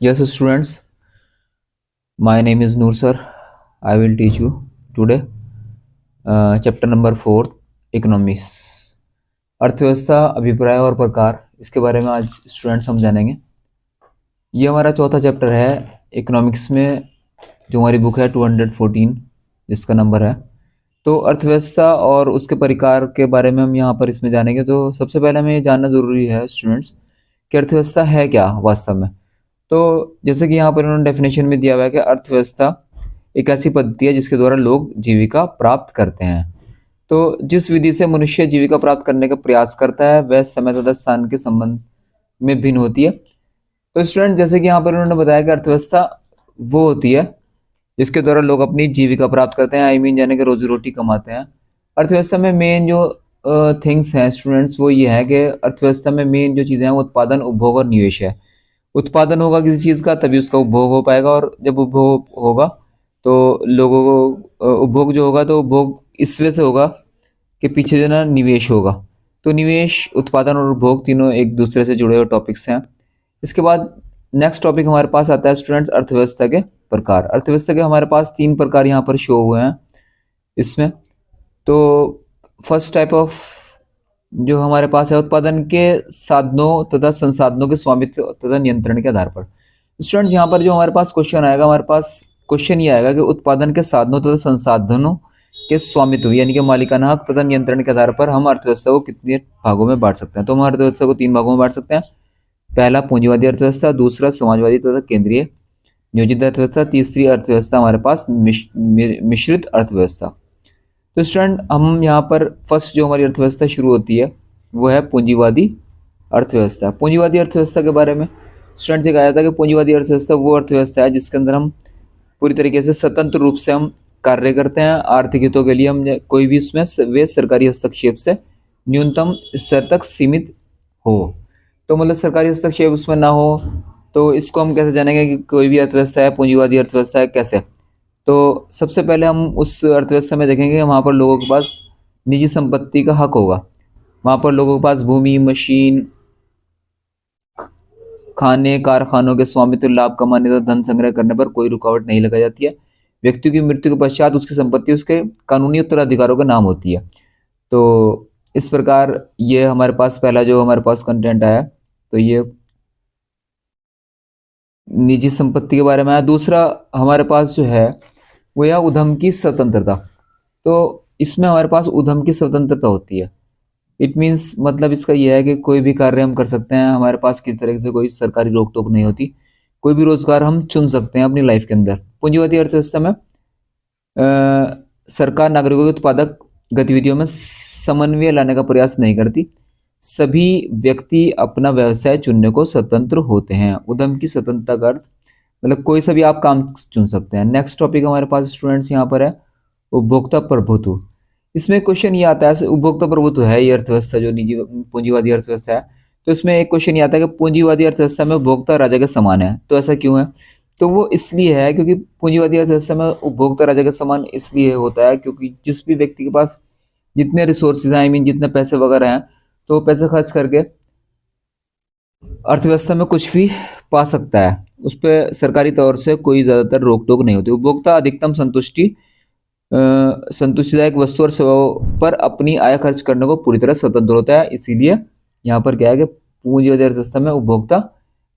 Yes, students, my name is Noor sir. I will teach you today chapter number 4 economics अर्थव्यवस्था अभिप्राय और प्रकार इसके बारे में आज स्टूडेंट्स हम जानेंगे। ये हमारा चौथा चैप्टर है इकोनॉमिक्स में, जो हमारी बुक है 214 जिसका नंबर है। तो अर्थव्यवस्था और उसके परिकार के बारे में हम यहाँ पर इसमें जानेंगे। तो सबसे पहले हमें ये जानना ज़रूरी है स्टूडेंट्स कि अर्थव्यवस्था है क्या वास्तव में। तो जैसे कि यहाँ पर उन्होंने डेफिनेशन में दिया हुआ है कि अर्थव्यवस्था एक ऐसी पद्धति है जिसके द्वारा लोग जीविका प्राप्त करते हैं। तो जिस विधि से मनुष्य जीविका प्राप्त करने का प्रयास करता है वह समय तथा स्थान के संबंध में भिन्न होती है। तो स्टूडेंट, जैसे कि यहाँ पर उन्होंने बताया कि अर्थव्यवस्था वो होती है जिसके द्वारा लोग अपनी जीविका प्राप्त करते हैं, आई मीन यानी कि रोजी रोटी कमाते हैं। अर्थव्यवस्था में मेन जो थिंग्स हैं स्टूडेंट्स वो ये है कि अर्थव्यवस्था में मेन जो चीज़ें हैं वो उत्पादन, उपभोग और निवेश है। उत्पादन होगा किसी चीज़ का तभी उसका उपभोग हो पाएगा, और जब उपभोग होगा तो लोगों को उपभोग जो होगा तो उपभोग इस वजह से होगा कि पीछे जो ना निवेश होगा। तो निवेश, उत्पादन और उपभोग तीनों एक दूसरे से जुड़े हुए टॉपिक्स हैं। इसके बाद नेक्स्ट टॉपिक हमारे पास आता है स्टूडेंट्स अर्थव्यवस्था के प्रकार। अर्थव्यवस्था के हमारे पास 3 प्रकार यहाँ पर शो हुए हैं इसमें। तो फर्स्ट टाइप ऑफ जो हमारे पास है उत्पादन के साधनों तथा संसाधनों के स्वामित्व तथा नियंत्रण के आधार पर। स्टूडेंट्स, यहाँ पर जो हमारे पास क्वेश्चन आएगा, हमारे पास क्वेश्चन ये आएगा कि उत्पादन के साधनों तथा संसाधनों के स्वामित्व यानी कि मालिकाना हक तथा नियंत्रण के आधार पर हम अर्थव्यवस्था को कितने भागों में बांट सकते हैं। तो हम अर्थव्यवस्था को 3 भागों में बांट सकते हैं। पहला पूंजीवादी अर्थव्यवस्था, दूसरा समाजवादी तथा केंद्रीय नियोजित अर्थव्यवस्था, तीसरी अर्थव्यवस्था हमारे पास मिश्रित अर्थव्यवस्था। तो स्टूडेंट, हम यहाँ पर फर्स्ट जो हमारी अर्थव्यवस्था शुरू होती है वो है पूंजीवादी अर्थव्यवस्था। पूंजीवादी अर्थव्यवस्था के बारे में स्टूडेंट से कहा जाता है कि पूंजीवादी अर्थव्यवस्था वो अर्थव्यवस्था है जिसके अंदर हम पूरी तरीके से स्वतंत्र रूप से हम कार्य करते हैं। आर्थिक हितों के लिए हम कोई भी उसमें वे सरकारी हस्तक्षेप से न्यूनतम स्तर तक सीमित हो। तो मतलब सरकारी हस्तक्षेप उसमें ना हो, तो इसको हम कैसे जानेंगे कि कोई भी अर्थव्यवस्था है पूंजीवादी अर्थव्यवस्था है कैसे। तो सबसे पहले हम उस अर्थव्यवस्था में देखेंगे वहाँ पर लोगों के पास निजी संपत्ति का हक होगा। वहाँ पर लोगों के पास भूमि, मशीन, खाने, कारखानों के स्वामित्व, लाभ कमाने तथा धन संग्रह करने पर कोई रुकावट नहीं लगाई जाती है। व्यक्ति की मृत्यु के पश्चात उसकी संपत्ति उसके कानूनी उत्तराधिकारों का नाम होती है। तो इस प्रकार ये हमारे पास पहला जो हमारे पास कंटेंट आया, तो ये निजी संपत्ति के बारे में आया। दूसरा हमारे पास जो है वो यह उद्यम की स्वतंत्रता। तो इसमें हमारे पास उद्यम की स्वतंत्रता होती है। इट मीन्स मतलब इसका यह है कि कोई भी कार्य हम कर सकते हैं, हमारे पास किसी तरह से कोई सरकारी रोक टोक नहीं होती। कोई भी रोजगार हम चुन सकते हैं अपनी लाइफ के अंदर। पूंजीवादी अर्थव्यवस्था में सरकार नागरिकों के उत्पादक गतिविधियों में समन्वय लाने का प्रयास नहीं करती। सभी व्यक्ति अपना व्यवसाय चुनने को स्वतंत्र होते हैं। उद्यम की स्वतंत्रता का अर्थ मतलब कोई सा भी आप काम चुन सकते हैं। नेक्स्ट टॉपिक हमारे पास स्टूडेंट्स यहाँ पर है उपभोक्ता प्रभुत्व। इसमें क्वेश्चन ये आता है, उपभोक्ता प्रभुत्व है ये अर्थव्यवस्था जो निजी पूंजीवादी अर्थव्यवस्था है। तो इसमें एक क्वेश्चन ये आता है कि पूंजीवादी अर्थव्यवस्था में उपभोक्ता राजा के समान है। तो ऐसा क्यों है? तो वो इसलिए है क्योंकि पूंजीवादी अर्थव्यवस्था में उपभोक्ता राजा के समान इसलिए होता है क्योंकि जिस भी व्यक्ति के पास जितने रिसोर्सेज हैं, आई मीन जितने पैसे वगैरह हैं, तो वो पैसे खर्च करके अर्थव्यवस्था में कुछ भी पा सकता है। उस पर सरकारी तौर से कोई ज़्यादातर रोक टोक नहीं होती। उपभोक्ता अधिकतम संतुष्टिदायक वस्तु और सेवाओं पर अपनी आय खर्च करने को पूरी तरह स्वतंत्र होता है। इसीलिए यहाँ पर क्या है कि पूंजीवादी अर्थव्यवस्था में उपभोक्ता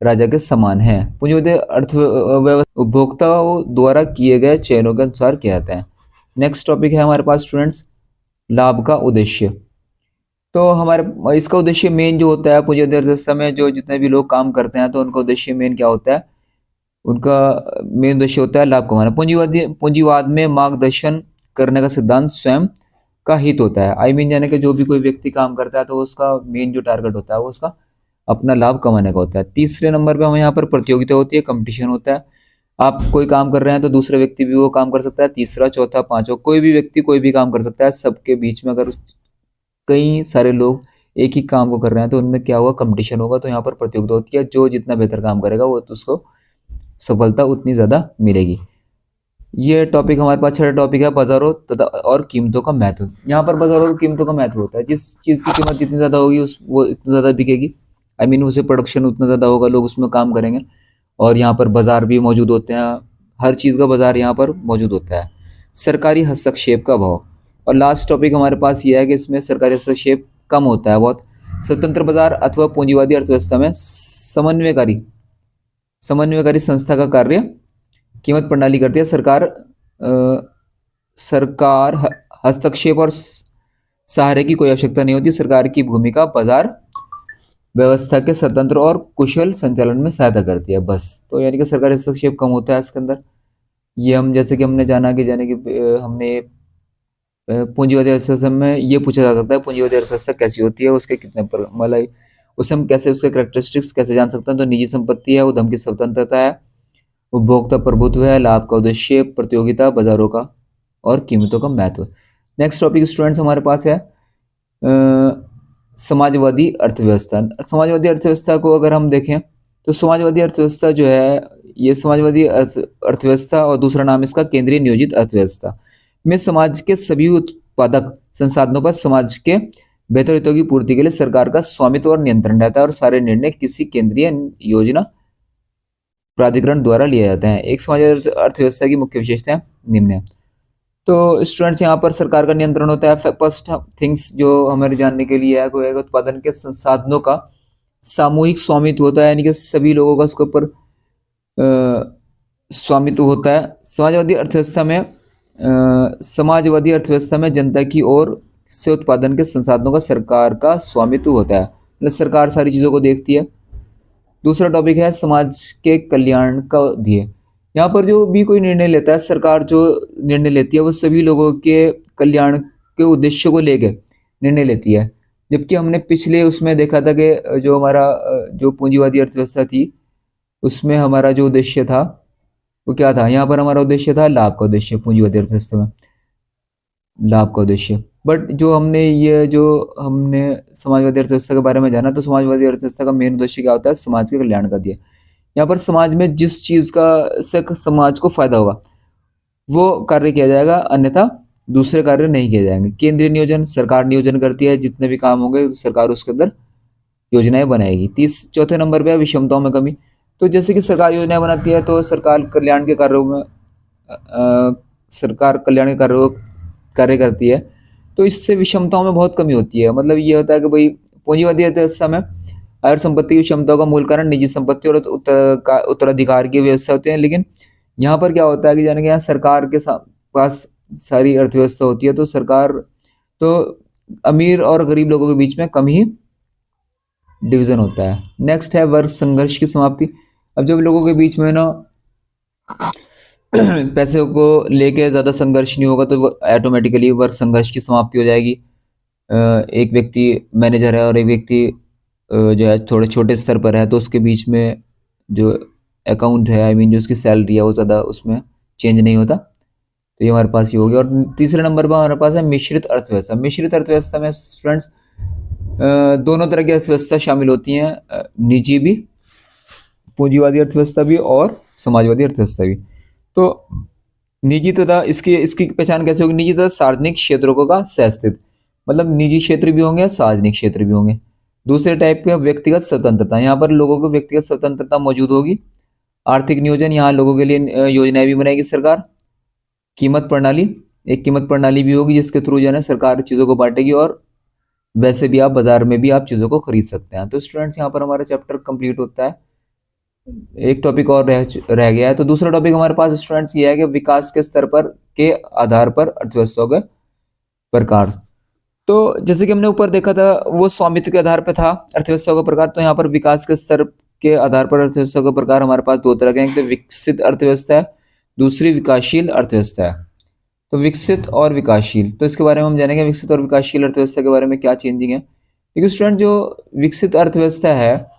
राजा के समान है। पूंजीवादी अर्थव्यवस्था उपभोक्ताओं द्वारा किए गए चयनों के अनुसार किया जाता है। नेक्स्ट टॉपिक है हमारे पास स्टूडेंट्स लाभ का उद्देश्य। तो हमारे इसका उद्देश्य मेन जो होता है पूंजीवादी अर्थव्यवस्था में जो जितने भी लोग काम करते हैं तो उनका उद्देश्य मेन क्या होता है? उनका मेन उद्देश्य होता है लाभ कमाना। पूंजीवाद में मार्गदर्शन करने का सिद्धांत स्वयं का हित होता है। आई मीन यानी कि जो भी कोई व्यक्ति काम करता है तो उसका मेन जो टारगेट होता है वो उसका अपना लाभ कमाने का होता है। तीसरे नंबर पे हमें यहाँ पर प्रतियोगिता होती है, कंपटीशन होता है। आप कोई काम कर रहे हैं तो दूसरा व्यक्ति भी वो काम कर सकता है। तीसरा, चौथा, पांचवा, कोई भी व्यक्ति कोई भी काम कर सकता है। सबके बीच में अगर कई सारे लोग एक ही काम को कर रहे हैं तो उनमें क्या होगा? कंपटीशन होगा। तो यहाँ पर प्रतियोगिता होती है। जो जितना बेहतर काम करेगा वो तो उसको सफलता उतनी ज़्यादा मिलेगी। ये टॉपिक हमारे पास छठा टॉपिक है बाजारों तथा और कीमतों का महत्व। यहाँ पर बाजारों और कीमतों का महत्व होता है। जिस चीज़ की कीमत जितनी ज़्यादा होगी वो इतनी ज़्यादा बिकेगी। आई मीन उसे प्रोडक्शन उतना ज़्यादा होगा, लोग उसमें काम करेंगे, और यहाँ पर बाजार भी मौजूद होते हैं, हर चीज़ का बाजार यहाँ पर मौजूद होता है। सरकारी हस्तक्षेप का अभाव, और लास्ट टॉपिक हमारे पास ये है कि इसमें सरकारी हस्तक्षेप कम होता है बहुत। स्वतंत्र बाजार अथवा पूंजीवादी अर्थव्यवस्था में समन्वयकारी संस्था का कार्य कीमत प्रणाली करती है। सरकार हस्तक्षेप और सहारे की कोई आवश्यकता नहीं होती। सरकार की भूमिका बाजार व्यवस्था के स्वतंत्र और कुशल संचालन में सहायता करती है, बस। तो यानी कि सरकारी हस्तक्षेप कम होता है इसके अंदर। ये हम जैसे कि हमने जाना कि हमने पूंजीवादी अर्थव्यवस्था में ये पूछा जा सकता है पूंजीवादी अर्थव्यवस्था कैसी होती है, उसके कितने पर मतलब उसे हम कैसे उसके कैरेक्टरिस्टिक्स कैसे जान सकते हैं। तो निजी संपत्ति है, उद्यम की स्वतंत्रता है, उपभोक्ता प्रभुत्व है, लाभ का उद्देश्य, प्रतियोगिता, बाजारों का और कीमतों का महत्व। नेक्स्ट टॉपिक स्टूडेंट्स हमारे पास है समाजवादी अर्थव्यवस्था। समाजवादी अर्थव्यवस्था को अगर हम देखें तो समाजवादी अर्थव्यवस्था जो है, ये समाजवादी अर्थव्यवस्था और दूसरा नाम इसका केंद्रीय नियोजित अर्थव्यवस्था में समाज के सभी उत्पादक संसाधनों पर समाज के बेहतर हितों की पूर्ति के लिए सरकार का स्वामित्व और नियंत्रण रहता है, और सारे निर्णय किसी केंद्रीय योजना प्राधिकरण द्वारा लिए जाते हैं। एक समाजवादी अर्थव्यवस्था की मुख्य विशेषताएं निम्न है। तो स्टूडेंट्स यहाँ पर सरकार का नियंत्रण होता है। फर्स्ट थिंग्स जो हमारे जानने के लिए है वो है उत्पादन के संसाधनों का सामूहिक स्वामित्व होता है, यानी कि सभी लोगों का उसके ऊपर स्वामित्व होता है। समाजवादी अर्थव्यवस्था में जनता की ओर से उत्पादन के संसाधनों का सरकार का स्वामित्व होता है, मतलब सरकार सारी चीज़ों को देखती है। दूसरा टॉपिक है समाज के कल्याण का ध्येय। यहाँ पर जो भी कोई निर्णय लेता है, सरकार जो निर्णय लेती है वो सभी लोगों के कल्याण के उद्देश्य को लेकर निर्णय लेती है। जबकि हमने पिछले उसमें देखा था कि जो हमारा जो पूंजीवादी अर्थव्यवस्था थी उसमें हमारा जो उद्देश्य था वो क्या था, यहाँ पर हमारा उद्देश्य था लाभ का उद्देश्य, पूंजीवादी अर्थव्यवस्था में लाभ का उद्देश्य। बट जो हमने समाजवादी अर्थव्यवस्था के बारे में जाना, तो समाजवादी अर्थव्यवस्था का मेन उद्देश्य क्या होता है, समाज के कल्याण का दिया। यहाँ पर समाज में जिस चीज का से समाज को फायदा होगा वो कार्य किया जाएगा, अन्यथा दूसरे कार्य नहीं किए जाएंगे। केंद्रीय नियोजन, सरकार नियोजन करती है, जितने भी काम होंगे सरकार उसके अंदर योजनाएं बनाएगी। चौथे नंबर पे है विषमताओं में कमी। तो जैसे कि सरकार योजनाएं बनाती है तो सरकार कल्याण के कार्यों में सरकार कल्याण के कार्य करती है, तो इससे विषमताओं में बहुत कमी होती है। मतलब ये होता है कि भाई पूंजीवादी अर्थव्यवस्था में अगर संपत्ति की क्षमताओं का मूल कारण निजी संपत्ति और उत्तराधिकार की व्यवस्था होते हैं, लेकिन यहाँ पर क्या होता है कि यानी कि यहाँ सरकार के पास सारी अर्थव्यवस्था होती है, तो सरकार तो अमीर और गरीब लोगों के बीच में कम ही डिवीजन होता है। नेक्स्ट है वर्ग संघर्ष की समाप्ति। अब जब लोगों के बीच में ना पैसे को लेके ज्यादा संघर्ष नहीं होगा तो ऑटोमेटिकली वर्ग संघर्ष की समाप्ति हो जाएगी। एक व्यक्ति मैनेजर है और एक व्यक्ति जो है थोड़े छोटे स्तर पर है, तो उसके बीच में जो अकाउंट है, आई मीन जो उसकी सैलरी है वो ज़्यादा उसमें चेंज नहीं होता। तो ये हमारे पास ये हो गया। और तीसरे नंबर पर हमारे पास है मिश्रित अर्थव्यवस्था। मिश्रित अर्थव्यवस्था में स्टूडेंट्स दोनों तरह की अर्थव्यवस्था शामिल होती हैं, निजी भी, पूंजीवादी अर्थव्यवस्था भी और समाजवादी अर्थव्यवस्था भी। तो निजी तथा इसकी पहचान कैसे होगी, निजी तथा सार्वजनिक क्षेत्रों का सहअस्तित्व, मतलब निजी क्षेत्र भी होंगे, सार्वजनिक क्षेत्र भी होंगे। दूसरे टाइप के व्यक्तिगत स्वतंत्रता, यहाँ पर लोगों को व्यक्तिगत स्वतंत्रता मौजूद होगी। आर्थिक नियोजन, यहाँ लोगों के लिए योजनाएं भी बनाएगी सरकार। कीमत प्रणाली, एक कीमत प्रणाली भी होगी जिसके थ्रू जो है सरकार चीज़ों को बांटेगी, और वैसे भी आप बाजार में भी आप चीज़ों को खरीद सकते हैं। तो स्टूडेंट्स यहाँ पर हमारा चैप्टर कंप्लीट होता है। एक टॉपिक और रह गया है। तो दूसरा टॉपिक हमारे पास स्टूडेंट्स ये है कि विकास के स्तर पर के आधार पर अर्थव्यवस्था के प्रकार। तो जैसे कि हमने ऊपर देखा था वो स्वामित्व के आधार पर था अर्थव्यवस्था का प्रकार, तो यहाँ पर विकास के स्तर के आधार पर अर्थव्यवस्था का प्रकार हमारे पास दो तरह के हैं, एक तो विकसित अर्थव्यवस्था है, दूसरी विकासशील अर्थव्यवस्था है। तो विकसित और विकासशील, तो इसके बारे में हम जानेंगे विकसित और विकासशील अर्थव्यवस्था के बारे में क्या चेंजिंग है। क्योंकि स्टूडेंट जो विकसित अर्थव्यवस्था है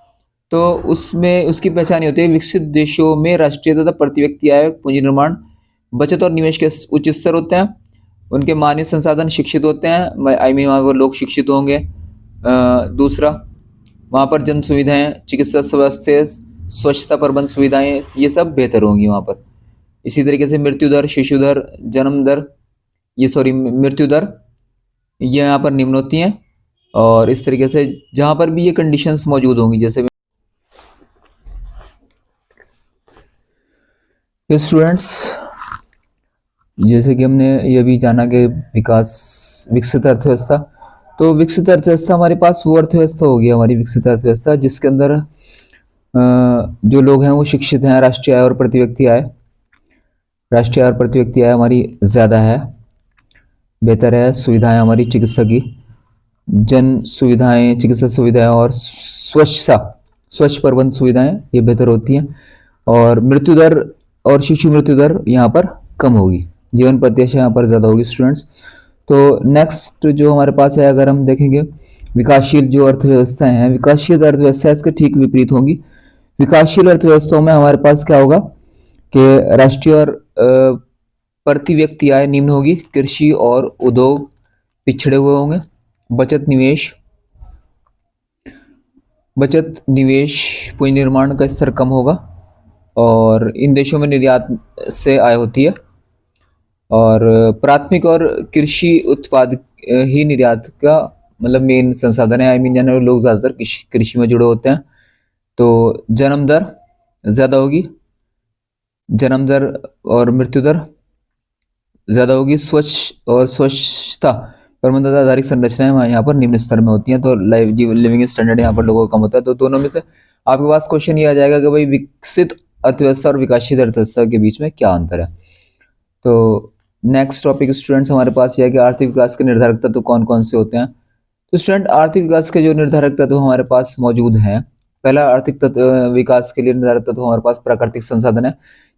तो उसमें उसकी पहचान होती है विकसित देशों में राष्ट्रीय तथा प्रति व्यक्ति आय, पूंजी निर्माण, बचत और निवेश के उच्च स्तर होते हैं। उनके मानवीय संसाधन शिक्षित होते हैं, आई मीन वहाँ पर लोग शिक्षित होंगे। दूसरा, वहाँ पर जन सुविधाएं, चिकित्सा स्वास्थ्य, स्वच्छता प्रबंध सुविधाएं, ये सब बेहतर होंगी वहाँ पर। इसी तरीके से मृत्यु दर, शिशु दर, जन्म दर, मृत्यु दर ये यहाँ पर निम्न होती हैं। और इस तरीके से जहाँ पर भी ये कंडीशंस मौजूद होंगी, जैसे स्टूडेंट्स, जैसे कि हमने ये भी जाना कि विकसित अर्थव्यवस्था, तो विकसित अर्थव्यवस्था हमारे पास वो अर्थव्यवस्था होगी हमारी विकसित अर्थव्यवस्था जिसके अंदर जो लोग हैं वो शिक्षित हैं, राष्ट्रीय आय और प्रति व्यक्ति आय हमारी ज़्यादा है, बेहतर है, सुविधाएं हमारी चिकित्सा की, जन सुविधाएं, चिकित्सा सुविधाएं और स्वच्छ प्रबंध सुविधाएं ये बेहतर होती हैं, और मृत्यु दर और शिशु मृत्यु दर यहाँ पर कम होगी, जीवन प्रत्याशा यहाँ पर ज़्यादा होगी स्टूडेंट्स। तो नेक्स्ट जो हमारे पास है, अगर हम देखेंगे विकासशील जो अर्थव्यवस्थाएं हैं, विकासशील अर्थव्यवस्था इसके ठीक विपरीत होंगी। विकासशील अर्थव्यवस्थाओं में हमारे पास क्या होगा कि राष्ट्रीय और प्रति व्यक्ति आय निम्न होगी, कृषि और उद्योग पिछड़े हुए होंगे, बचत निवेश पूंजी निर्माण का स्तर कम होगा, और इन देशों में निर्यात से आय होती है, और प्राथमिक और कृषि उत्पाद ही निर्यात का मतलब मेन संसाधन है। यानी लोग ज़्यादातर कृषि में जुड़े होते हैं। तो जन्म दर ज़्यादा होगी, जन्म दर और मृत्यु दर ज़्यादा होगी, स्वच्छता प्रबंधन आधारित संरचनाएं यहाँ पर निम्न स्तर में होती हैं, तो लिविंग स्टैंडर्ड यहाँ पर लोगों का कम होता है। तो दोनों में से आपके पास क्वेश्चन ये आ जाएगा कि भाई विकसित अर्थव्यवस्था और विकासशील अर्थव्यवस्था के बीच में क्या अंतर है। तो नेक्स्ट टॉपिक स्टूडेंट्स हमारे पास यह है कि आर्थिक विकास के निर्धारक तत्व कौन कौन से होते हैं। तो स्टूडेंट, आर्थिक विकास के जो निर्धारक तत्व हमारे पास मौजूद हैं, पहला आर्थिक विकास के लिए निर्धारक तत्व हमारे पास प्राकृतिक संसाधन है।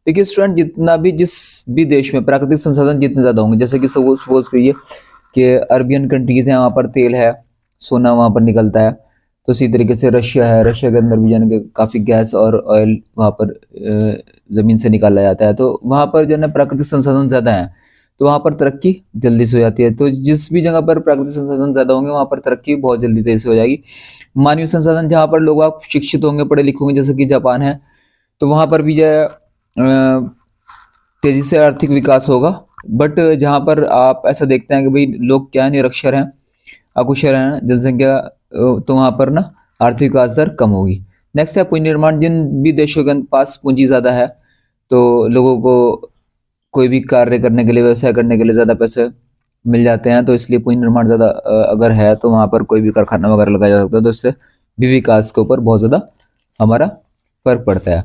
देखिए स्टूडेंट, जितना भी जिस भी देश में प्राकृतिक संसाधन जितने ज़्यादा होंगे, जैसे कि सपोज करिए कि अरबियन कंट्रीज हैं, वहाँ पर तेल है, सोना वहाँ पर निकलता है। तो इसी तरीके से रशिया है, रशिया के अंदर भी जाने के काफ़ी गैस और ऑयल वहाँ पर ज़मीन से निकाला जाता है। तो वहाँ पर जो है प्राकृतिक संसाधन ज़्यादा हैं, तो वहाँ पर तरक्की जल्दी से हो जाती है। तो जिस भी जगह पर प्राकृतिक संसाधन ज़्यादा होंगे वहाँ पर तरक्की बहुत जल्दी तेजी से हो जाएगी। मानवीय संसाधन, जहाँ पर लोग आप शिक्षित होंगे, पढ़े लिखे होंगे, जैसे कि जापान है, तो वहाँ पर भी जो है तेजी से आर्थिक विकास होगा। बट जहाँ पर आप ऐसा देखते हैं कि भाई लोग क्या निरक्षर हैं, अकुशल हैं, जनसंख्या, तो वहाँ पर ना आर्थिक विकास दर कम होगी। नेक्स्ट है पूंजी निर्माण। जिन भी देशों के पास पूंजी ज़्यादा है, तो लोगों को कोई भी कार्य करने के लिए, व्यवसाय करने के लिए ज़्यादा पैसे मिल जाते हैं, तो इसलिए पूंजी निर्माण ज़्यादा अगर है तो वहाँ पर कोई भी कारखाना वगैरह लगाया जा सकता है, तो इससे भी विकास के ऊपर बहुत ज़्यादा हमारा फर्क पड़ता है।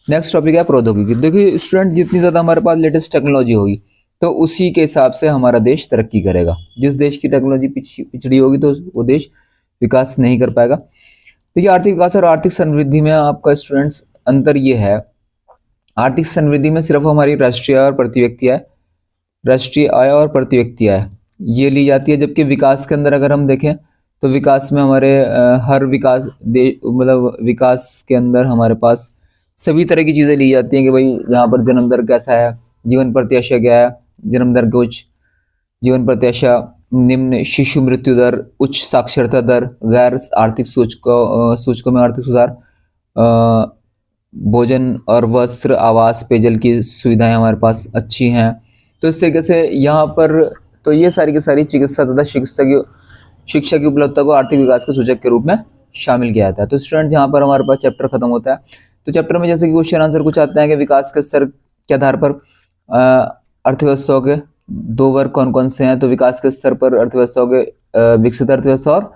नेक्स्ट टॉपिक है प्रौद्योगिकी। देखिए स्टूडेंट, जितनी ज़्यादा हमारे पास लेटेस्ट टेक्नोलॉजी होगी, तो उसी के हिसाब से हमारा देश तरक्की करेगा। जिस देश की टेक्नोलॉजी पिछड़ी होगी तो वो देश विकास नहीं कर पाएगा। देखिए आर्थिक विकास और आर्थिक समृद्धि में आपका स्टूडेंट्स अंतर ये है, आर्थिक समृद्धि में सिर्फ हमारी राष्ट्रीय आय और प्रति व्यक्ति आय ये ली जाती है, जबकि विकास के अंदर अगर हम देखें तो विकास में हमारे हर विकास के अंदर हमारे पास सभी तरह की चीज़ें ली जाती हैं कि भाई यहाँ पर जन्म दर कैसा है, जीवन प्रत्याशा क्या है, जन्म दर के उच्च, जीवन प्रत्याशा निम्न, शिशु मृत्यु दर, उच्च साक्षरता दर, गैर आर्थिक सूचकों में आर्थिक सुधार, भोजन और वस्त्र, आवास, पेयजल की सुविधाएं हमारे पास अच्छी हैं। तो इस तरीके से यहाँ पर तो ये सारी की सारी चिकित्सा तथा शिक्षा की उपलब्धता को आर्थिक विकास के सूचक के रूप में शामिल किया जाता है। तो स्टूडेंट, यहाँ पर हमारे पास चैप्टर खत्म होता है। तो चैप्टर में जैसे कि क्वेश्चन आंसर कुछ आते हैं कि विकास के स्तर के आधार पर अर्थव्यवस्थाओं के दो वर्ग कौन कौन से हैं। तो विकास के स्तर पर अर्थव्यवस्थाओं के विकसित अर्थव्यवस्था और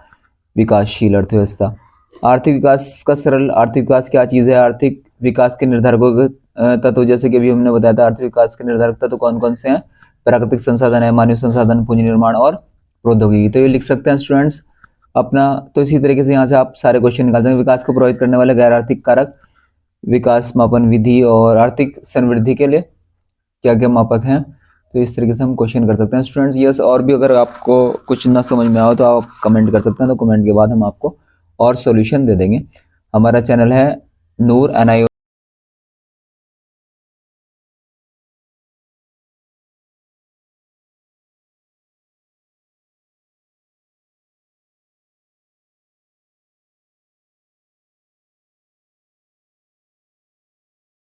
विकासशील अर्थव्यवस्था। आर्थिक विकास का सरल, आर्थिक विकास क्या चीज़ है, आर्थिक विकास के निर्धारकों के तत्व, जैसे कि अभी हमने बताया था, आर्थिक विकास के निर्धारक तत्व कौन कौन से हैं, प्राकृतिक संसाधन है, मानवीय संसाधन, पूंजी निर्माण और प्रौद्योगिकी। तो ये लिख सकते हैं स्टूडेंट्स अपना। तो इसी तरीके से यहाँ से आप सारे क्वेश्चन निकालते हैं। विकास को प्रभावित करने वाले गैर आर्थिक कारक, विकास मापन विधि और आर्थिक समृद्धि के लिए क्या क्या मापक हैं। तो इस तरीके से हम क्वेश्चन कर सकते हैं स्टूडेंट्स। यस, और भी अगर आपको कुछ ना समझ में आओ तो आप कमेंट कर सकते हैं, तो कमेंट के बाद हम आपको और सॉल्यूशन दे देंगे। हमारा चैनल है नूर NIO